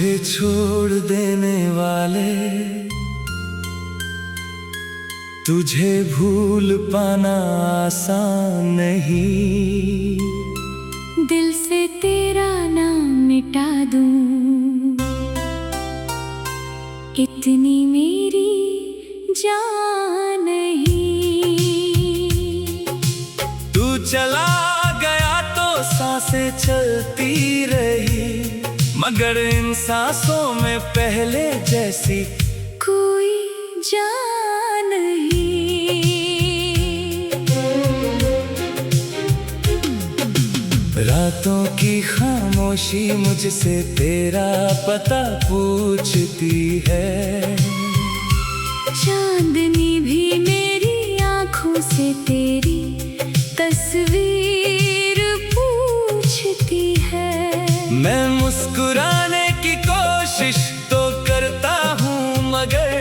मुझे छोड़ देने वाले, तुझे भूल पाना आसान नहीं। दिल से तेरा नाम मिटा दूं, इतनी मेरी जान नहीं। तू चला गया तो सांसें चलती रही, मगर इन सांसों में पहले जैसी कोई जान नहीं। रातों की खामोशी मुझसे तेरा पता पूछती है। चांदनी भी मेरी आँखों से तेरी तस्वीर पूछती है। मैं मुस्कुराने की कोशिश तो करता हूँ, मगर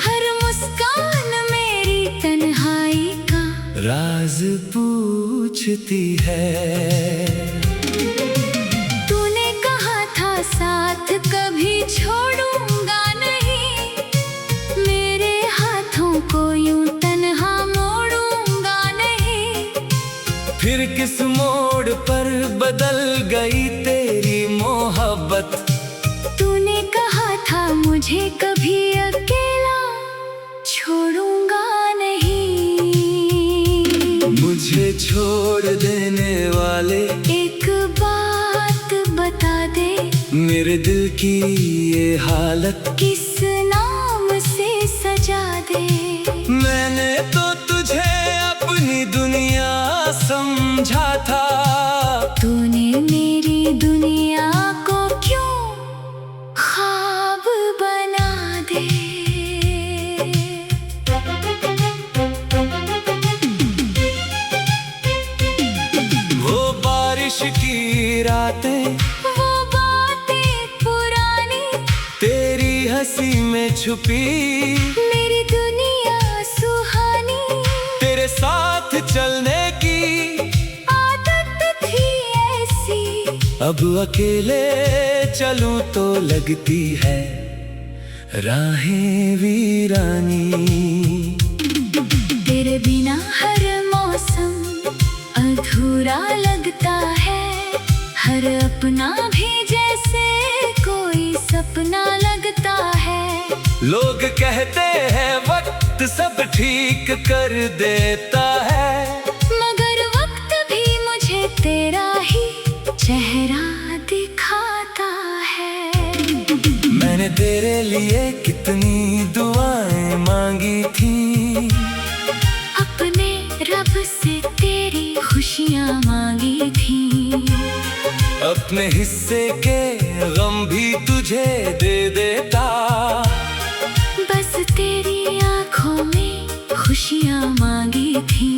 हर मुस्कान मेरी तन्हाई का राज पूछती है। तूने कहा था साथ कभी छोड़ूंगा नहीं, मेरे हाथों को यूं तन्हा मोड़ूंगा नहीं। फिर किस मोड़ पर बदल गई तेरी मोहब्बत। तूने कहा था मुझे कभी अकेला छोड़ूंगा नहीं। मुझे छोड़ देने वाले, एक बात बता दे, मेरे दिल की ये हालत किस नाम से सजा दे। मैंने तो तुझे अपनी दुनिया समझा था। तूने मेरी दुनिया को क्यों ख्वाब बना दे। वो बारिश की रातें, वो बातें पुरानी, तेरी हंसी में छुपी मेरी दुनिया सुहानी। तेरे साथ चलने की आदत थी ऐसी, अब अकेले चलूं तो लगती है राहें वीरानी। तेरे बिना हर मौसम अधूरा लगता है, हर अपना भी जैसे कोई सपना लगता है। लोग कहते हैं वक्त सब ठीक कर देता है, मगर वक्त भी मुझे तेरा ही चेहरा दिखाता है। मैंने तेरे लिए कितनी दुआएं मांगी थी, अपने रब से तेरी खुशियाँ मांगी थी। अपने हिस्से के गम भी तुझे दे देता, बस तेरी आँखों में खुशियाँ मांगी थी।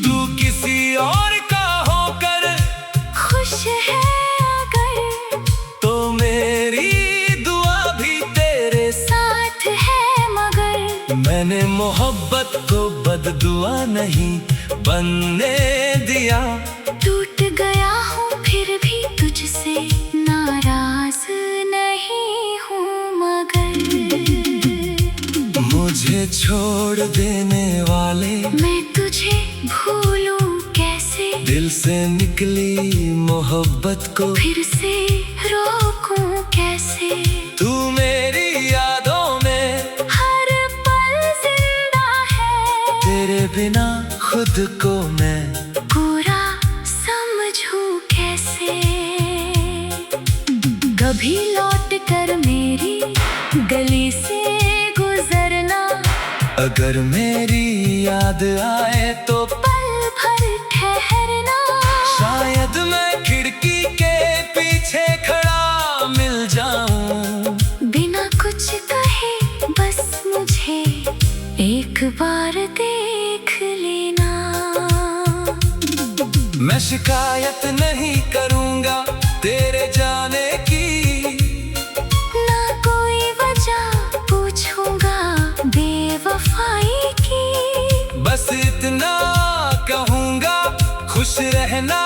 तू किसी और का होकर खुश है अगर, तो मेरी दुआ भी तेरे साथ है मगर। मैंने मोहब्बत को बददुआ नहीं बनने दिया। टूट गया हूँ फिर भी तुझसे नाराज नहीं हूँ मगर। मुझे छोड़ देने वाले, मैं तुझे भूलूं कैसे, दिल से निकली मोहब्बत को फिर से रोकूं कैसे। तू मेरी यादों में हर पल जिंदा है, तेरे बिना खुद को मैं पूरा समझूं कैसे। कभी लौट कर मेरी गली से गुजरना, अगर मेरी याद आए तो पल भर ठहरना। शायद मैं खिड़की के पीछे खड़ा मिल जाऊं, बिना कुछ कहे बस मुझे एक बार देख लेना। मैं शिकायत नहीं करूंगा तेरे जाने की, ना कोई वजह पूछूंगा बेवफाई की। बस इतना कहूंगा खुश रहना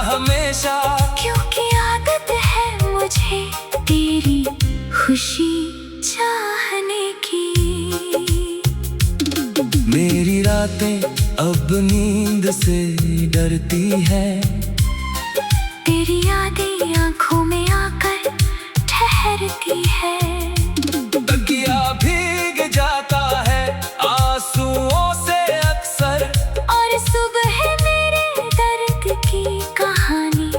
हमेशा, क्योंकि आदत है मुझे मेरी रातें अब नींद से डरती है। तेरी यादें आंखों में आकर ठहरती है। तकिया भीग जाता है आंसुओं से अक्सर, और सुबह मेरे दर्द की कहानी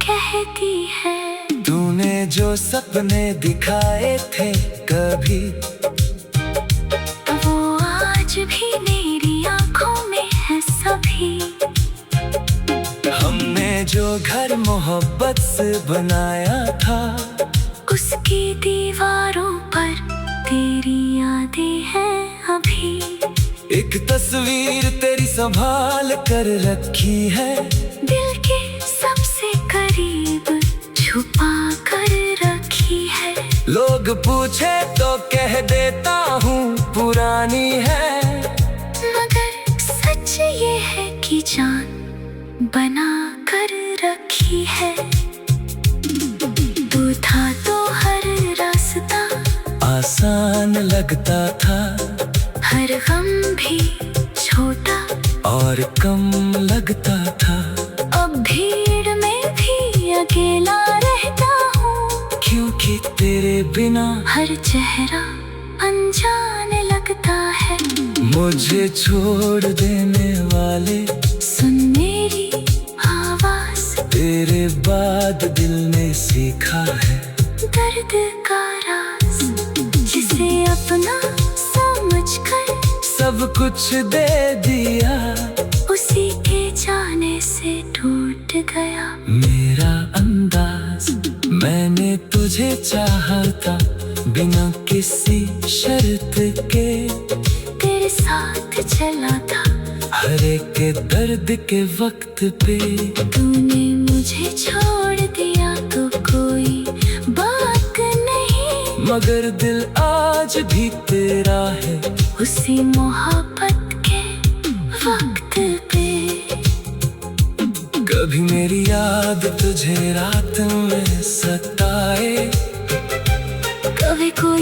कहती है। तूने जो सपने दिखाए थे कभी, वो आज भी मेरी आंखों में है सभी। हमने जो घर मोहब्बत से बनाया था, उसकी दीवारों पर तेरी यादें हैं अभी। एक तस्वीर तेरी संभाल कर रखी है, दिल के सबसे करीब छुपा कर रखी है। लोग पूछे तो कह देता हूँ पुरानी है, मगर सच ये है कि जान बना कर रखी है। तू था तो हर रास्ता आसान लगता था, हर गम भी छोटा और कम लगता था। अब भीड़ में भी अकेला रहता हूँ, क्योंकि तेरे बिना हर चेहरा अनजान लगता है। मुझे छोड़ देने वाले, सुन मेरी आवाज, तेरे बाद दिल ने सीखा है दर्द का राज। जिसे अपना समझकर सब कुछ दे दिया, उसी के जाने से टूट गया मेरा अंदाज। मैंने तुझे चाहा था बिना किसी शर्त के, तेरे साथ चला था हर एक के दर्द के वक्त पे। तूने मुझे छोड़ दिया तो कोई बात नहीं, मगर दिल आज भी तेरा है उसी मोहब्बत के वक्त पे। कभी मेरी याद तुझे रात में सताए, कभी कोई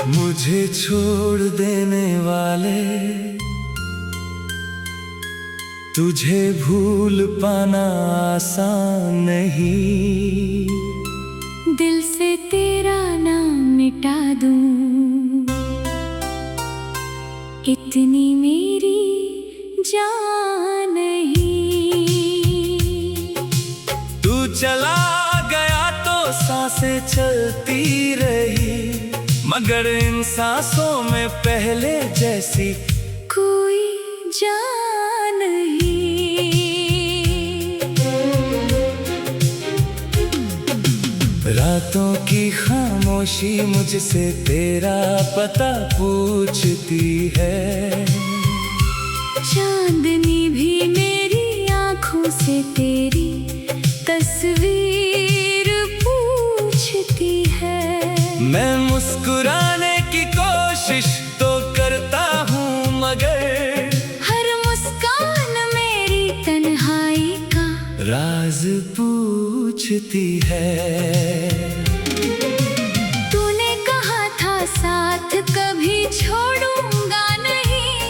मुझे छोड़ देने वाले, तुझे भूल पाना आसान नहीं। दिल से तेरा नाम मिटा दूं, इतनी मेरी जान नहीं। तू चला गया तो सांसें चलती रही, मगर इन सांसों में पहले जैसी कोई जान नहीं। रातों की खामोशी मुझसे तेरा पता पूछती है, चांदनी भी मेरी आंखों से तेरी तस्वीर पूछती है। मैं मुस्कुराने की कोशिश तो करता हूँ, मगर हर मुस्कान मेरी तन्हाई का राज पूछती है। तूने कहा था साथ कभी छोड़ूंगा नहीं,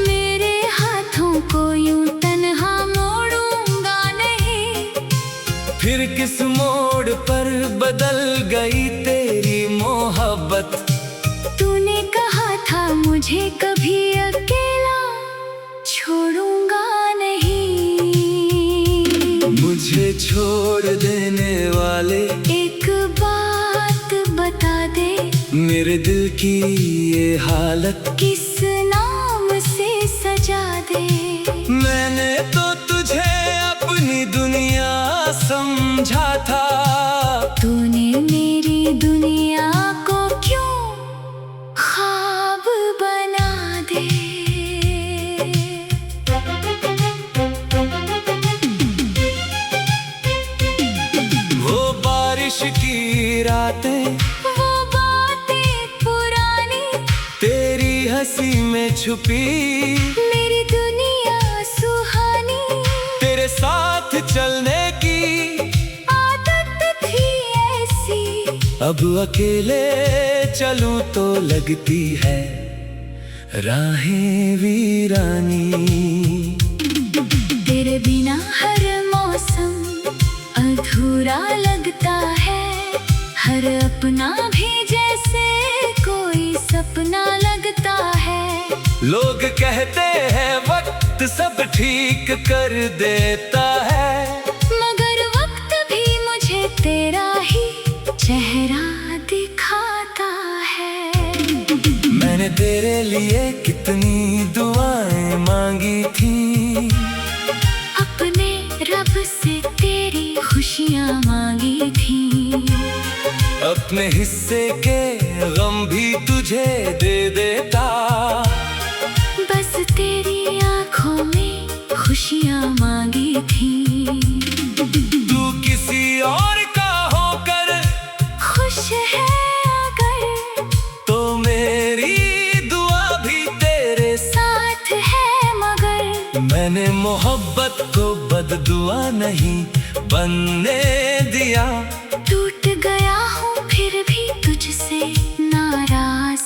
मेरे हाथों को यूं तन्हा मोड़ूंगा नहीं। फिर किस मोड़ पर बदल गई तेरी मोहब्बत, तूने कहा था मुझे कभी अकेला छोड़ूंगा नहीं। मुझे छोड़ देने वाले, एक बात बता दे, मेरे दिल की ये हालत किस नाम से सजा दे। मैंने तो तुझे अपनी दुनिया समझा था, तूने मेरी दुनिया को क्यों ख्वाब बना दे। छुपी मेरी दुनिया सुहानी, तेरे साथ चलने की आदत थी ऐसी। अब अकेले चलूं तो लगती है राहें वीरानी। तेरे बिना हर मौसम अधूरा लगता है, हर अपना भी जैसे कोई सपना लगता है। लोग कहते हैं वक्त सब ठीक कर देता है, मगर वक्त भी मुझे तेरा ही चेहरा दिखाता है। मैंने तेरे लिए कितनी दुआएं मांगी थी, अपने रब से तेरी खुशियाँ मांगी थी। अपने हिस्से के गम भी तुझे दे देता, बस तेरी आँखों में खुशियाँ मांगी थी। तू किसी और का होकर खुश है अगर, तो मेरी दुआ भी तेरे साथ है मगर। मैंने मोहब्बत को बददुआ नहीं बनने दिया। टूट गया हूँ फिर भी तुझसे नाराज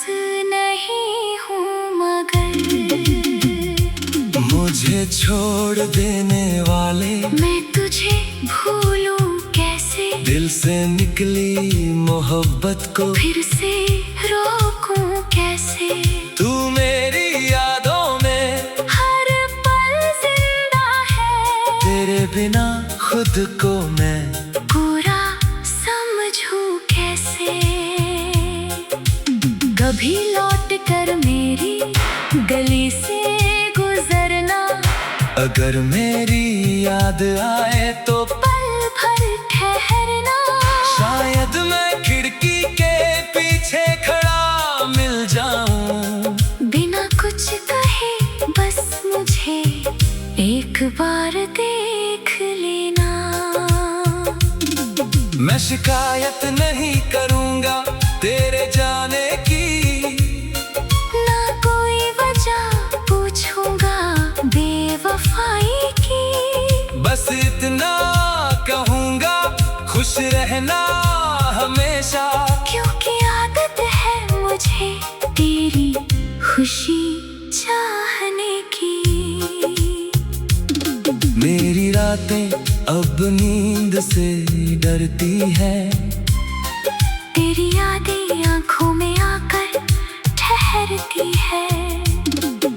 नहीं हूँ मगर। मुझे छोड़ देने वाले मैं तुझे भूलूं कैसे, दिल से निकली मोहब्बत को फिर से रोकूं कैसे। तू मेरी यादों में हर पल जिंदा है, तेरे बिना खुद को मैं पूरा समझूं कैसे। कभी लौट कर मेरी गली से गुजरना, अगर मेरी याद आए तो पल भर ठहरना। शायद मैं खिड़की के पीछे खड़ा मिल जाऊं, बिना कुछ कहे बस मुझे एक बार देख लेना। मैं शिकायत नहीं करूंगा तेरे जाने की, ना कोई वजह पूछूंगा बेवफाई की। बस इतना कहूंगा खुश रहना हमेशा, क्योंकि आदत है मुझे तेरी खुशी चाहने की। मेरी रातें अब नींद से डरती है, तेरी यादें आंखों में आकर ठहरती है।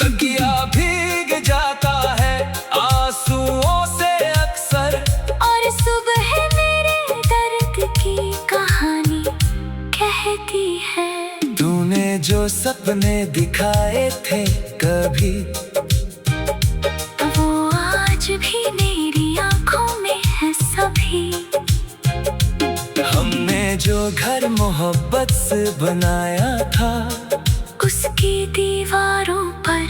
तकिया भीग जाता है आंसुओं से अक्सर, और सुबह मेरे दर्द की कहानी कहती है। तूने जो सपने दिखाए थे कभी, वो आज भी मेरी आंखों में है सभी। हमने जो घर मोहब्बत से बनाया था, उसकी दीवारों पर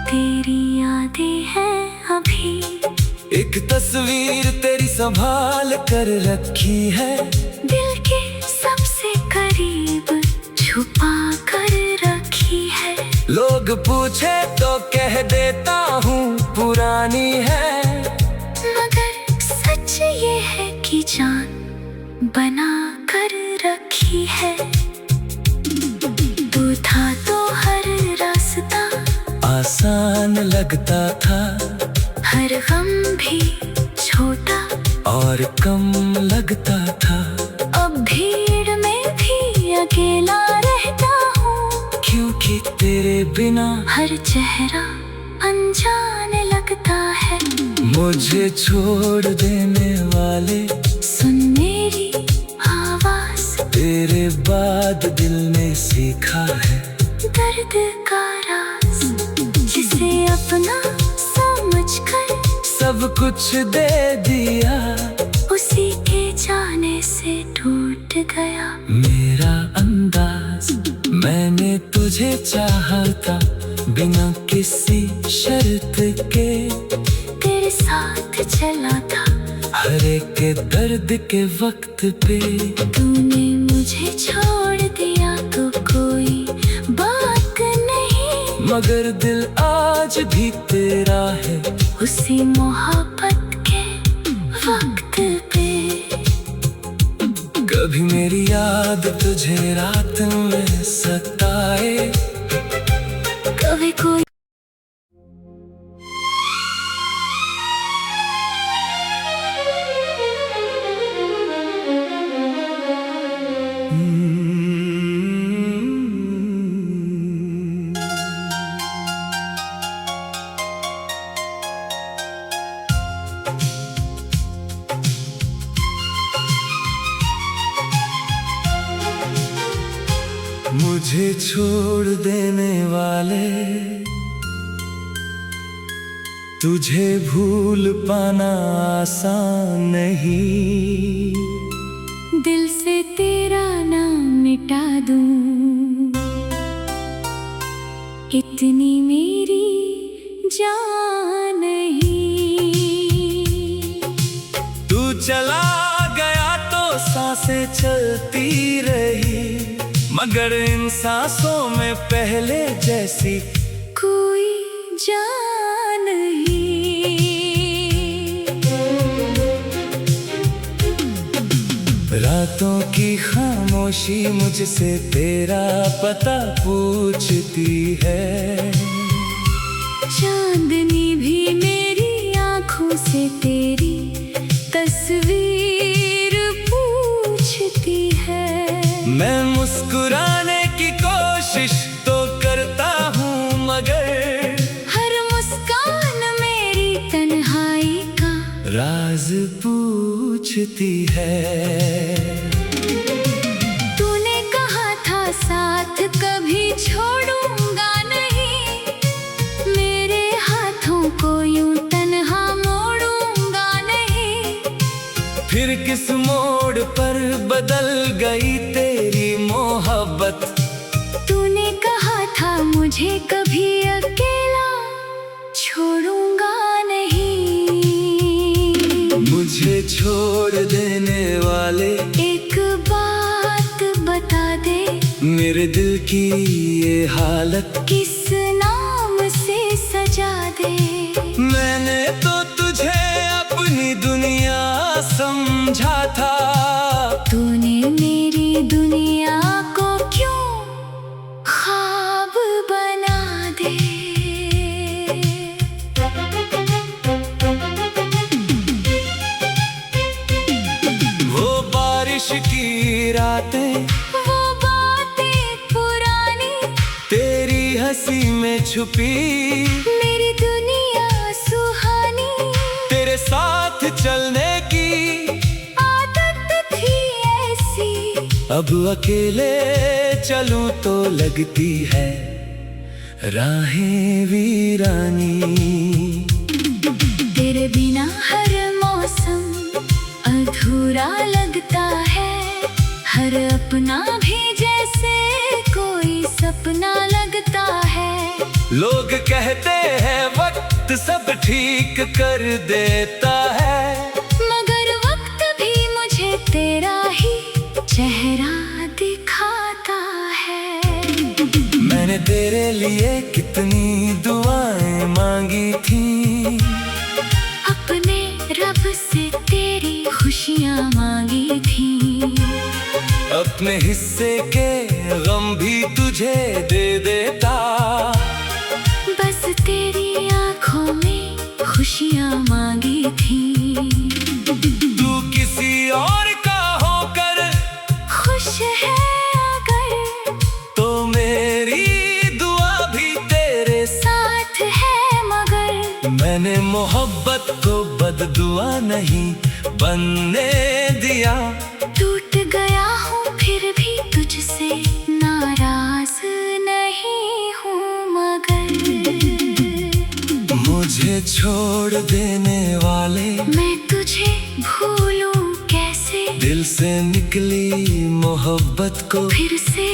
तेरी यादें हैं अभी। एक तस्वीर तेरी संभाल कर रखी है, दिल के सबसे करीब छुपा कर रखी है। लोग पूछे तो कह देता हूँ पुरानी है, मगर सच ये है कि जान बना कर रखी है। तू था तो हर रास्ता आसान लगता था, हर गम भी छोटा और कम लगता था। अब भीड़ में भी अकेला रहता हूँ, क्योंकि तेरे बिना हर चेहरा अनजान लगता है। मुझे छोड़ देने वाले सुन मेरी आवाज, तेरे बाद दिल ने सीखा है दर्द का राज, जिसे अपना समझकर सब कुछ दे दिया। उसी के जाने से टूट गया मेरा अंदाज, मैंने तुझे चाहा था बिना किसी शर्त के, तेरे साथ चला था हर एक के दर्द के वक्त पे। तूने मुझे छोड़ दिया तो कोई बात नहीं, मगर दिल आज भी तेरा है। उसी मोहब्बत के वक्त पे कभी मेरी याद तुझे रात में सताए, कभी कोई मुझे छोड़ देने वाले, तुझे भूल पाना आसान नहीं। दिल से तेरा नाम मिटा दूं, इतनी मेरी जान नहीं। तू चला गया तो सांसें चलती रही, मगर इन सांसों में पहले जैसी कोई जान नहीं। रातों की खामोशी मुझसे तेरा पता पूछती है। चांदनी भी मेरी आंखों से तेरी तस्वीर पूछती है। मैं मुस्कुराने की कोशिश तो करता हूँ, मगर हर मुस्कान मेरी तन्हाई का राज पूछती है। तूने कहा था साथ कभी छोड़ूंगा नहीं, मेरे हाथों को यूं तन्हा मोड़ूंगा नहीं। फिर किस मोड़ पर बदल गई तेरी मोहब्बत। तूने कहा था मुझे कभी अकेला छोड़ूंगा नहीं। मुझे छोड़ देने वाले, एक बात बता दे, मेरे दिल की ये हालत किस नाम से सजा दे। मैंने तो तुझे अपनी दुनिया समझा था, तूने मेरी दुनिया को क्यों ख्वाब बना दे। वो बारिश की रातें, वो बातें पुरानी, तेरी हंसी में छुपी मेरी दुनिया सुहानी। तेरे साथ चलने की आदत थी ऐसी, अब अकेले चलूं तो लगती है राहें वीरानी। तेरे बिना हर मौसम अधूरा लगता है, हर अपना भी जैसे कोई सपना लगता है। लोग कहते हैं वक्त सब ठीक कर देता है, मगर वक्त भी मुझे तेरा ही चेहरा दिखाता है। मैंने तेरे लिए कितनी दुआएं मांगी थी, अपने रब से तेरी खुशियाँ मांगी थी। अपने हिस्से के गम भी तुझे दे देता, बस तेरी आंखों में खुशियाँ मांगी थी। तू किसी और का होकर खुश है अगर, तो मेरी दुआ भी तेरे साथ है मगर। मैंने मोहब्बत को बददुआ नहीं बनने दिया। टूट गया हूँ फिर भी तुझसे नाराज नहीं हूँ मगर। मुझे छोड़ देने वाले, मैं तुझे भूलूं कैसे, दिल से निकली मोहब्बत को फिर से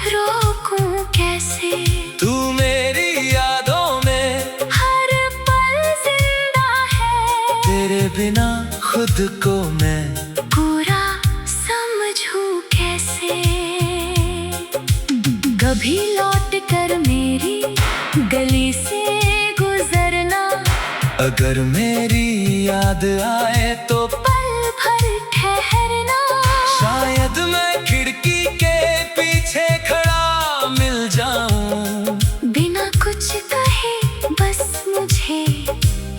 रोकूं कैसे। तू मेरी यादों में हर पल जिंदा है, तेरे बिना खुद को मैं पूरा समझूं कैसे। कभी लौट कर मेरी अगर मेरी याद आए तो पल भर ठहरना। शायद मैं खिड़की के पीछे खड़ा मिल जाऊं। बिना कुछ कहे बस मुझे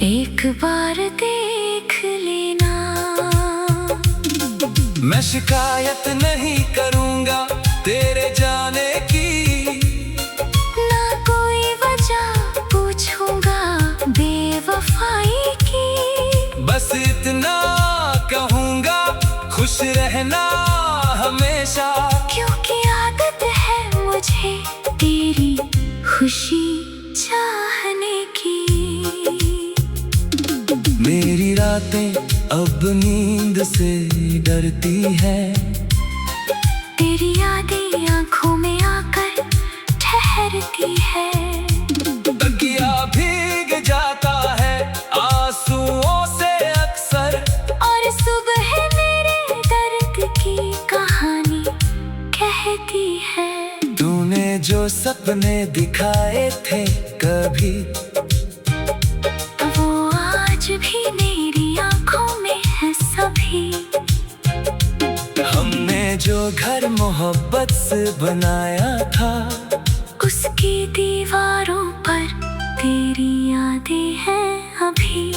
एक बार देख लेना। मैं शिकायत नहीं करूंगा तेरे जाने की, ना कोई वजह पूछूंगा बेवफाई की। बस इतना कहूंगा खुश रहना हमेशा। क्योंकि आदत है मुझे तेरी खुशी चाहने की। मेरी रातें अब नींद से डरती है। तेरी यादें आंखों में आकर ठहरती है। तकिया भीग जाता है आंसुओं से अक्सर। और सुबह मेरे दर्द की कहानी कहती है। तूने जो सपने दिखाए थे कभी, वो आज भी मेरी आंखों में है सभी। हमने जो घर मोहब्बत से बनाया था, उसकी दीवारों पर तेरी यादें हैं अभी।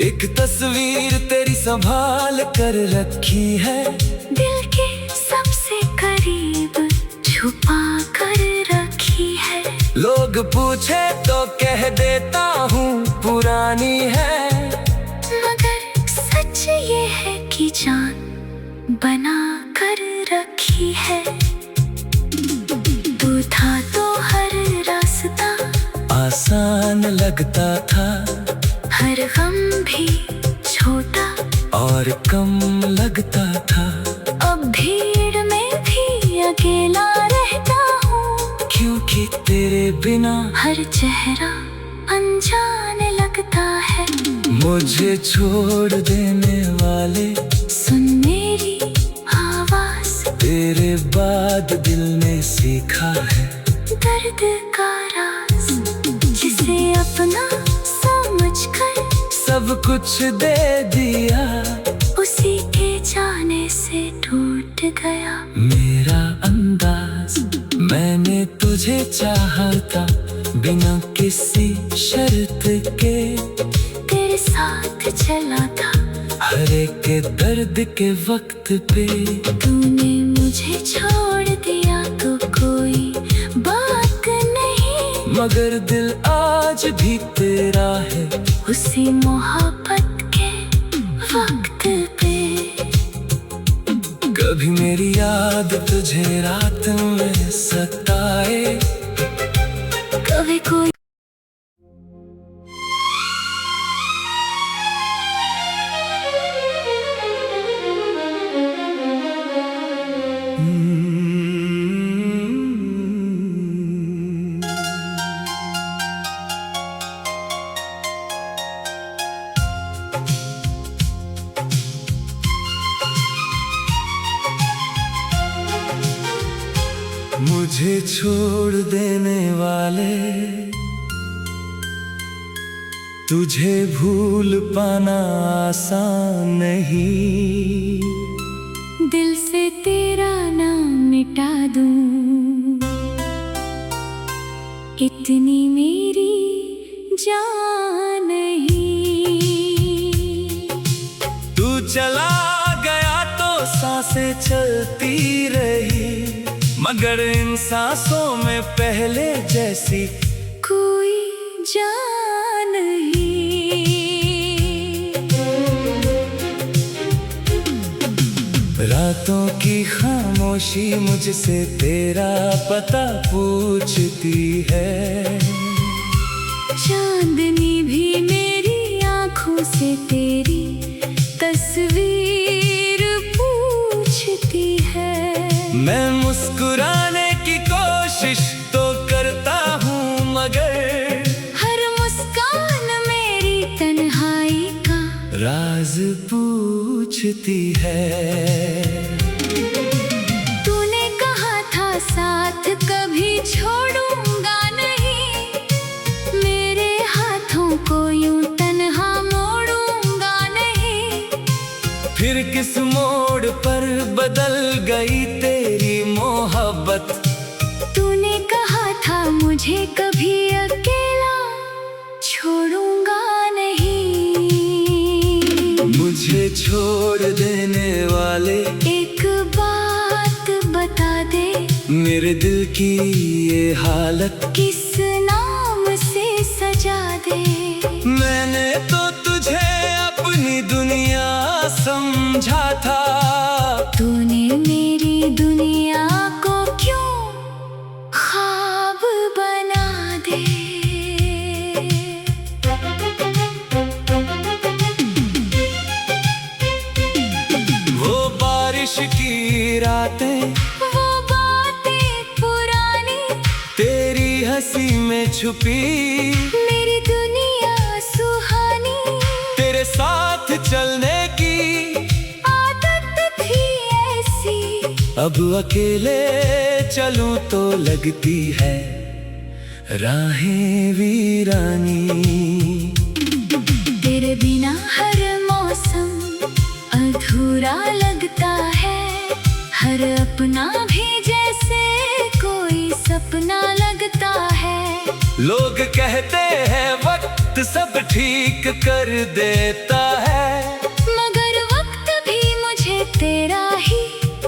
एक तस्वीर तेरी संभाल कर रखी है। दिल के सबसे करीब छुपा कर रखी है। लोग पूछे तो कह देता हूँ पुरानी है। मगर सच ये है कि जान बना कर रखी है। तू था तो हर रास्ता आसान लगता था। हर गम भी छोटा और कम लगता था। अब भीड़ में भी अकेला रहता हूँ। क्योंकि तेरे बिना हर चेहरा अनजान लगता है। मुझे छोड़ देने वाले सुन मेरी आवाज, तेरे बाद दिल ने सीखा है दर्द का राज। जिसे अपना समझकर सब कुछ दे दिया, उसी के जाने से टूट गया मेरा अंदाज। मैंने तुझे चाहा था बिना किसी शर्त के। तेरे साथ चला था हर एक के दर्द के वक्त पे। तूने मुझे छोड़ दिया तो कोई बात नहीं। मगर दिल आज भी तेरा है उसी मोहब्बत के वक्त पे। कभी मेरी याद तुझे रात में सताए, कभी कोई मुझे छोड़ देने वाले, तुझे भूल पाना आसान नहीं। दिल से तेरा नाम मिटा दूं, इतनी मेरी जान नहीं। तू चला गया तो सांसें चलती रही, मगर इन सांसों में पहले जैसी कोई जान नहीं। रातों की खामोशी मुझसे तेरा पता पूछती है। चांदनी भी मेरी आंखों से तेरी तस्वीर पूछती है। मैं मुस्कुराने की कोशिश तो करता हूँ, मगर हर मुस्कान मेरी तन्हाई का राज पूछती है। तूने कहा था साथ कभी छोड़ूंगा नहीं, मेरे हाथों को यूं तन्हा फिर किस मोड़ पर बदल गई तेरी मोहब्बत। तूने कहा था मुझे कभी अकेला छोड़ूंगा नहीं। मुझे छोड़ देने वाले एक बात बता दे, मेरे दिल की ये हालत किस नाम से सजा दे। मैंने तो तुझे अपनी दुनिया समझा था। तूने मेरी दुनिया को क्यों ख्वाब बना दे। वो बारिश की रातें, वो बातें पुरानी, तेरी हंसी में छुपी मेरी दुनिया सुहानी। तेरे साथ चलने की आदत थी ऐसी, अब अकेले चलूं तो लगती है राहें वीरानी। तेरे बिना हर मौसम अधूरा लगता है, हर अपना भी जैसे कोई सपना लगता है। लोग कहते हैं वक्त सब ठीक कर देता है, मगर वक्त भी मुझे तेरा ही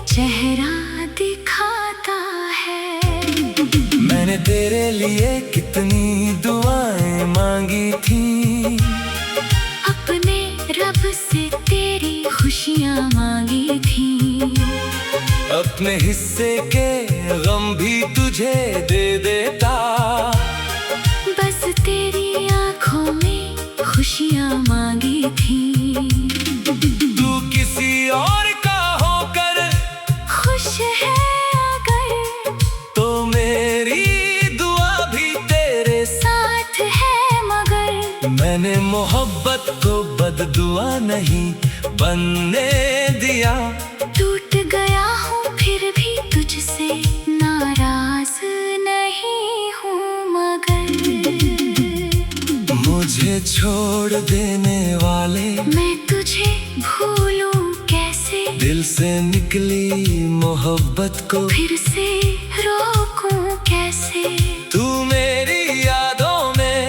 चेहरा दिखाता है। मैंने तेरे लिए कितनी दुआएं मांगी थी, अपने रब से तेरी खुशियाँ मांगी थी। अपने हिस्से के गम भी तुझे दे देता, बस तेरी आंखों में खुशियाँ मांगी थी। तू किसी और का होकर खुश है अगर, तो मेरी दुआ भी तेरे साथ है मगर। मैंने मोहब्बत को बददुआ नहीं बनने दिया। टूट गया हूँ फिर भी तुझसे नाराज नहीं हूँ मगर। मुझे छोड़ देने वाले मैं तुझे भूलूं कैसे, दिल से निकली मोहब्बत को फिर से रोकूं कैसे। तू मेरी यादों में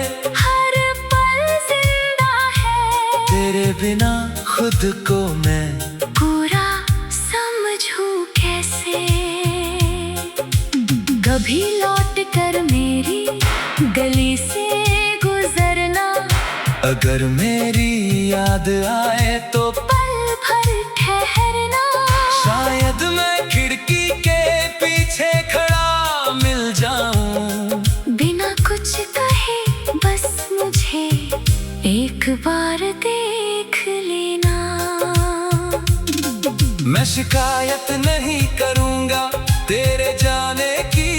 हर पल जिंदा है, तेरे बिना खुद को मैं पूरा समझूं कैसे। कभी लौट कर मेरी गली से गुजरना, अगर मेरी याद आए तो पल भर ठहरना। शायद मैं खिड़की के पीछे खड़ा मिल जाऊं, बिना कुछ कहे बस मुझे एक बार देख लेना। मैं शिकायत नहीं करूंगा तेरे जाने की,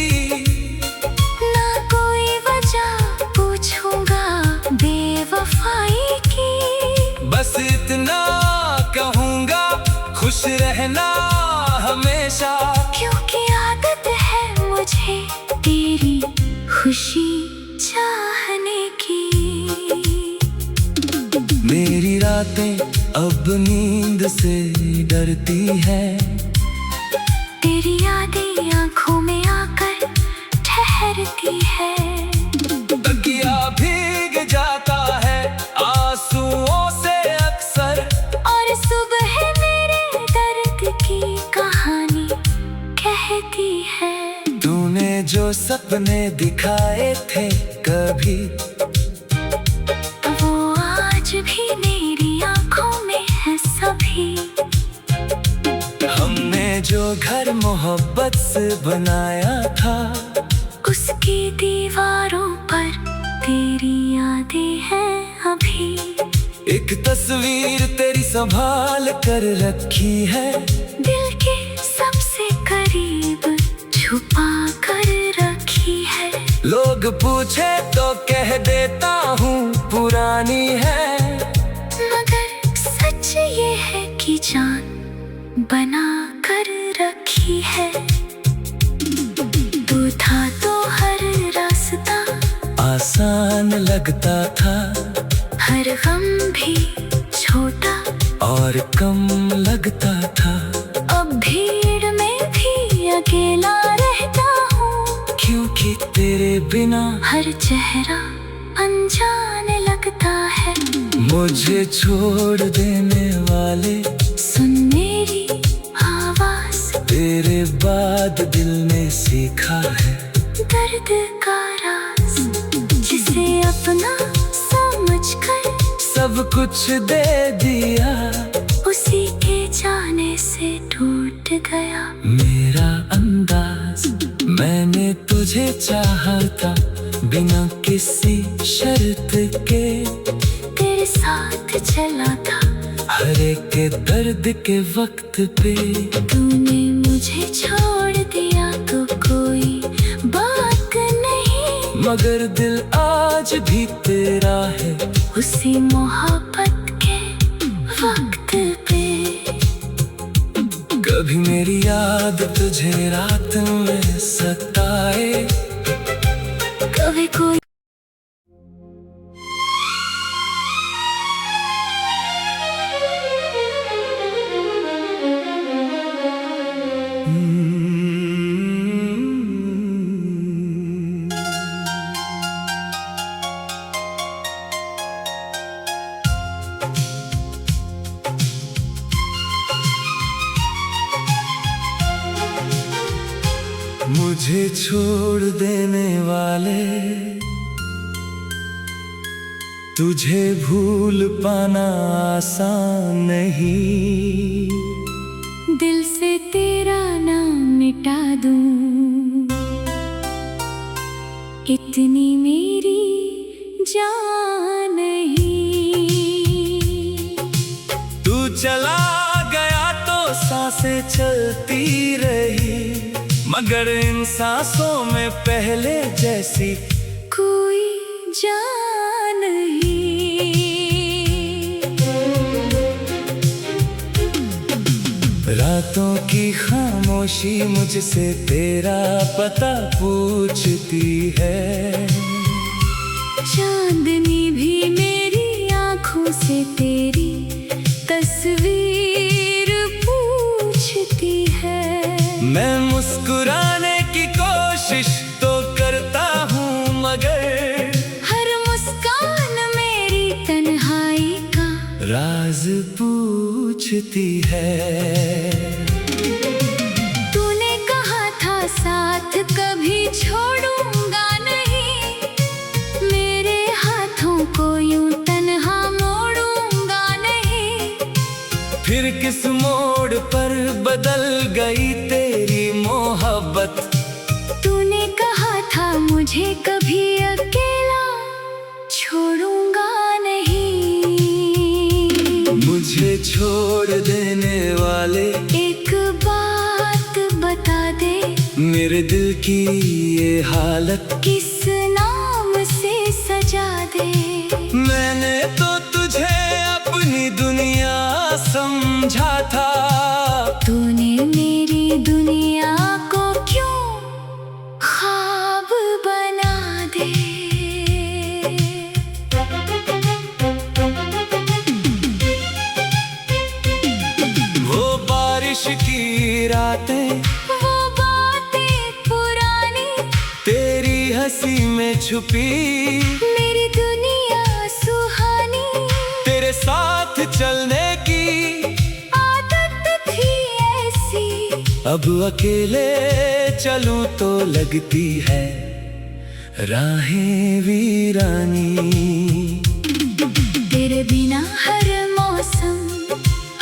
ना कोई वजह पूछूंगा बेवफाई की। बस इतना कहूंगा खुश रहना हमेशा, क्योंकि आदत है मुझे तेरी खुशी चाहने की। मेरी रातें अब नींद से डरती है, तेरी यादें आंखों में आकर ठहरती है। तकिया भीग जाता है आंसुओं से अक्सर, और सुबह मेरे दर्द की कहानी कहती है। तूने जो सपने दिखाए थे कभी, वो आज भी मेरी आंखों में है सभी। हमने जो घर मोहब्बत से बनाया था, उसकी दीवारों पर तेरी यादें हैं अभी। एक तस्वीर तेरी संभाल कर रखी है, दिल के सबसे करीब छुपा कर रखी है। लोग पूछे तो कह देता हूँ पुरानी है, मगर सच ये है कि जान बना कर रखी है। तू था तो हर रास्ता आसान लगता था, हर गम भी छोटा और कम लगता था। अब भीड़ में भी अकेला रहता हूँ, क्योंकि तेरे बिना हर चेहरा अनजान लगता है। मुझे छोड़ देने वाले, सुन मेरी आवाज, तेरे बाद दिल ने सीखा है दर्द का राज, जिसे अपना समझकर सब कुछ दे दिया। उसी के जाने से टूट गया मेरा अंदाज, मैंने तुझे चाहा था बिना किसी शर्त के। तेरे साथ चला था हर एक के दर्द के वक्त पे। तूने मुझे छोड़ दिया तो कोई बात नहीं, मगर दिल आज भी तेरा है उसी मोहब्बत के वक्त पे। कभी मेरी याद तुझे रात में सताए, कभी कोई मुझे छोड़ देने वाले, तुझे भूल पाना आसान नहीं। दिल से तेरा नाम मिटा दूं, इतनी मेरी जान नहीं। तू चला गया तो सांसें चलती रही, मगर इन सांसों में पहले जैसी कोई जान नहीं। रातों की खामोशी मुझसे तेरा पता पूछती है। चांदनी भी मेरी आँखों से तेरी तस्वीर पूछती है। मैं मुस्कुराने की कोशिश तो करता हूँ, मगर हर मुस्कान मेरी तन्हाई का राज पूछती है। तूने कहा था साथ कभी छोड़ूंगा नहीं, मेरे हाथों को यूं तन्हा मोड़ूंगा नहीं। फिर किस मोड़ पर बदल गई तेरी मोहब्बत। तूने कहा था मुझे कभी अकेला छोड़ूंगा नहीं। मुझे छोड़ देने वाले, एक बात बता दे, मेरे दिल की ये हालत किस नाम से सजा दे। मैंने तो तुझे अपनी दुनिया समझा था। तूने मेरी दुनिया को क्यों ख्वाब बना दे। वो बारिश की रातें, वो बातें पुरानी, तेरी हंसी में छुपी मेरी दुनिया सुहानी। तेरे साथ चलने की आदत थी ऐसी, अब अकेले चलूं तो लगती है राहें वीरानी। तेरे बिना हर मौसम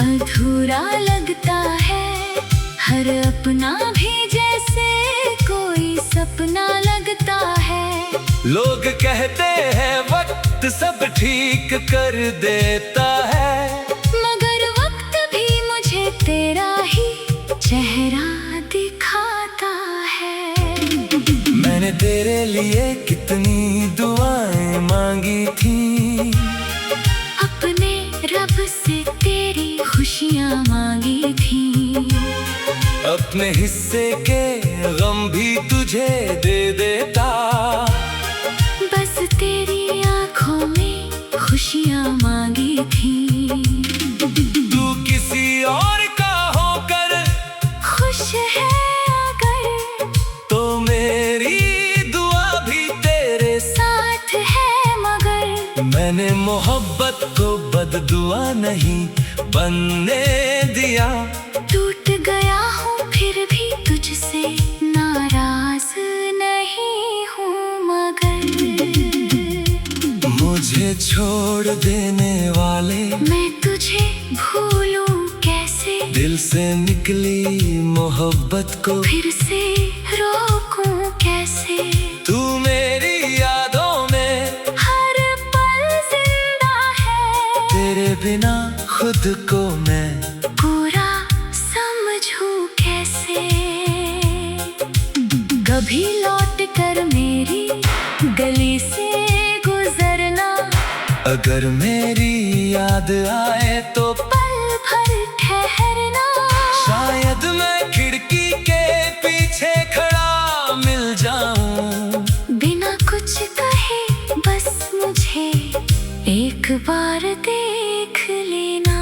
अधूरा लगता है, हर अपना भी जैसे कोई सपना लगता है। लोग कहते हैं वक्त सब ठीक कर देता है, मगर वक्त भी मुझे तेरा ही चेहरा दिखाता है। मैंने तेरे लिए कितनी दुआएं मांगी थी, अपने रब से तेरी खुशियाँ मांगी थी। अपने हिस्से के गम भी तुझे दे देता, बस तेरी आँखों में खुशियाँ मांगी थी। तू मैंने मोहब्बत को बददुआ नहीं बनने दिया। टूट गया हूँ फिर भी तुझसे नाराज नहीं हूँ, मगर मुझे छोड़ देने वाले मैं तुझे भूलूं कैसे। दिल से निकली मोहब्बत को फिर से रोकूं कैसे। तू मेरी यादों में हर पल जिंदा है, तेरे बिना खुद को मैं पूरा समझूं कैसे। कभी लौट कर मेरी गली से गुजरना, अगर मेरी याद आए तो पल भर ठहरना। शायद मैं खिड़की के पीछे खड़ा मिल जाऊं। बिना कुछ कहे बस मुझे एक बार देख लेना।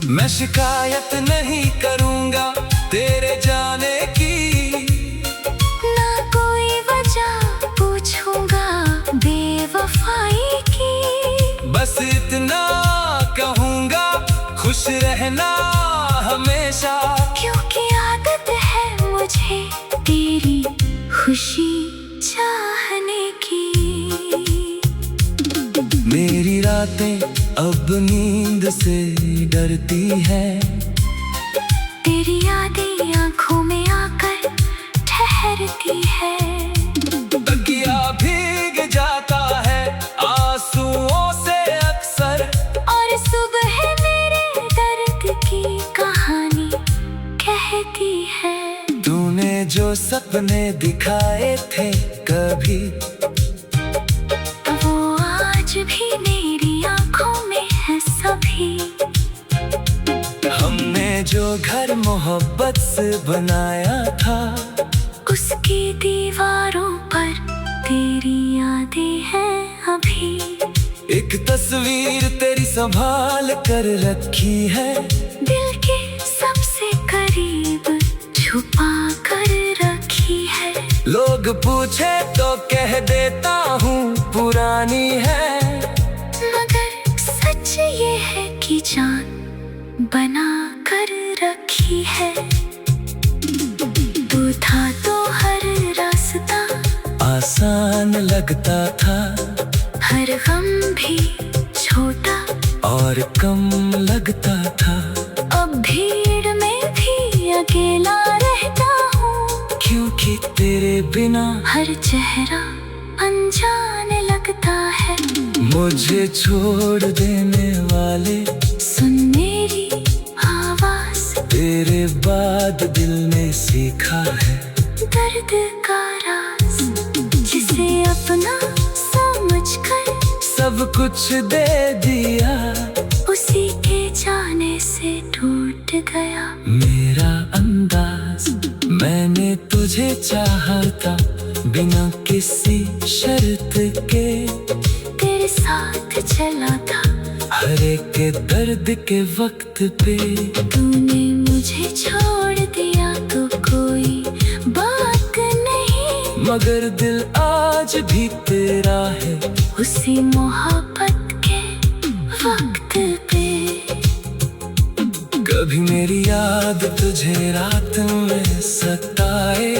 मैं शिकायत नहीं करूंगा तेरे जाने की, ना कोई वजह पूछूंगा बेवफाई की। बस इतना कहूंगा खुश रहना हमेशा। क्योंकि आदत है मुझे तेरी खुशी चाहने की। मेरी रातें अब नींद से डरती है, तेरी यादें आंखों में आकर ठहरती है। तकिया भीग जाता है आंसुओं से अक्सर, और सुबह मेरे दर्द की कहानी कहती है। तूने जो सपने दिखाए थे कभी, वो आज भी मेरी आंखों में है सभी। हमने जो घर मोहब्बत से बनाया था, उसकी दीवारों पर तेरी यादें हैं अभी। एक तस्वीर तेरी संभाल कर रखी है, दिल के सबसे करीब छुपा कर रखी है। लोग पूछे तो कह देता हूँ पुरानी है, मगर सच ये है कि जान बना कर रखी है। तू था तो हर रास्ता आसान लगता था, हर गम भी छोटा और कम लगता था। अब भीड़ में भी अकेला रहता हूँ, क्योंकि तेरे बिना हर चेहरा अनजान लगता है। मुझे छोड़ देने वाले सुन मेरी आवाज, तेरे बाद दिल ने सीखा है दर्द का राज, जिसे अपना समझकर सब कुछ दे दिया। उसी के जाने से टूट गया मेरा अंदाज, मैंने तुझे चाहा था बिना किसी शर्त के। तेरे साथ चला था हर एक के दर्द के वक्त पे। तूने मुझे छोड़ दिया तो कोई बात नहीं, मगर दिल आज भी तेरा है उसी मोहब्बत के वक्त पे। कभी मेरी याद तुझे रात में सताए,